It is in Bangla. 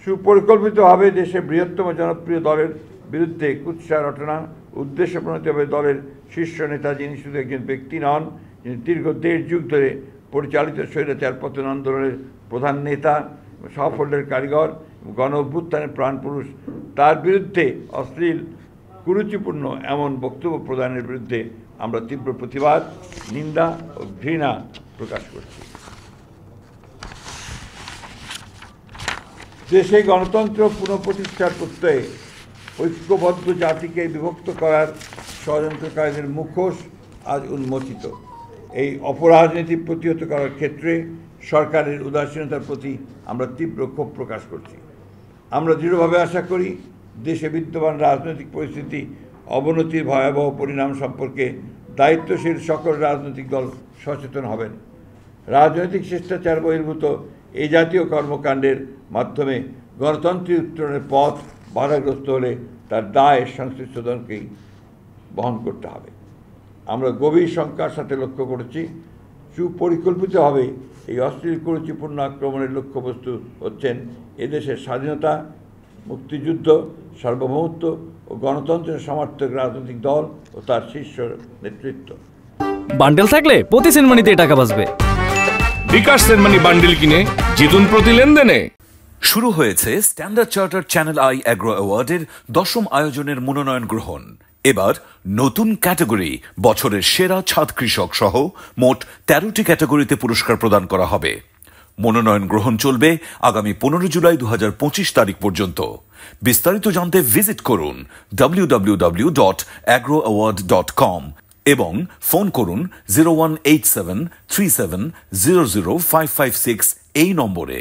সুপরিকল্পিতভাবে দেশের বৃহত্তম জনপ্রিয় দলের বিরুদ্ধে কুৎসা রটনা উদ্দেশ্যপ্রণোদিতভাবে দলের শীর্ষ নেতা, যিনি শুধু একজন ব্যক্তি নন, যিনি দীর্ঘ 1.5 যুগ ধরে পরিচালিত স্বৈরাচার পতন আন্দোলনের প্রধান নেতা, সাফল্যের কারিগর, গণ অভ্যুত্থানের প্রাণপুরুষ, তার বিরুদ্ধে অশ্লীল কুরুচিপূর্ণ এমন বক্তব্য প্রদানের বিরুদ্ধে আমরা তীব্র প্রতিবাদ, নিন্দা ও ঘৃণা প্রকাশ করছি। দেশে গণতন্ত্র পুনঃপ্রতিষ্ঠার প্রত্যয়ে ঐক্যবদ্ধ জাতিকে বিভক্ত করার ষড়যন্ত্রকারীদের মুখোশ আজ উন্মোচিত। এই অপরাজনীতি প্রতিহত করার ক্ষেত্রে সরকারের উদাসীনতার প্রতি আমরা তীব্র ক্ষোভ প্রকাশ করছি। আমরা দৃঢ়ভাবে আশা করি দেশে বিদ্যমান রাজনৈতিক পরিস্থিতি অবনতির ভয়াবহ পরিণাম সম্পর্কে দায়িত্বশীল সকল রাজনৈতিক দল সচেতন হবেন। রাজনৈতিক শিষ্টাচার বহির্ভূত এই জাতীয় কর্মকাণ্ডের মাধ্যমে গণতন্ত্রের উত্তরণের পথ বাধাগ্রস্ত হলে তার দায় সংশ্লিষ্ট দলকেই বহন করতে হবে। আমরা গভীর শঙ্কার সাথে লক্ষ্য করেছি সুপরিকল্পিতভাবে এই অশ্লীল কুরুচিপূর্ণ আক্রমণের লক্ষ্যবস্তু হচ্ছেন এদেশের স্বাধীনতা, মুক্তিযুদ্ধ, সার্বভৌমত্ব ও গণতন্ত্রের সমর্থক রাজনৈতিক দল ও তার শীর্ষ নেতৃত্ব। বান্ডেল থাকলে প্রতি সেনমানিতে টাকা বাঁচবে। বিকাশ সেনমানি বান্ডেল কিনে জিতুন প্রতি লেনদেনে। শুরু হয়েছে Standard Charter Channel I agro অ্যাওয়ার্ডের 10ম আয়োজনের মনোনয়ন গ্রহণ। এবার নতুন ক্যাটাগরি বছরের সেরা ছাদ কৃষক সহ মোট 13টি ক্যাটাগরিতে পুরস্কার প্রদান করা হবে। মনোনয়ন গ্রহণ চলবে আগামী 15 জুলাই 2025 তারিখ পর্যন্ত। বিস্তারিত জানতে ভিজিট করুন www.agroaward.com এবং ফোন করুন 018737000556 এই নম্বরে।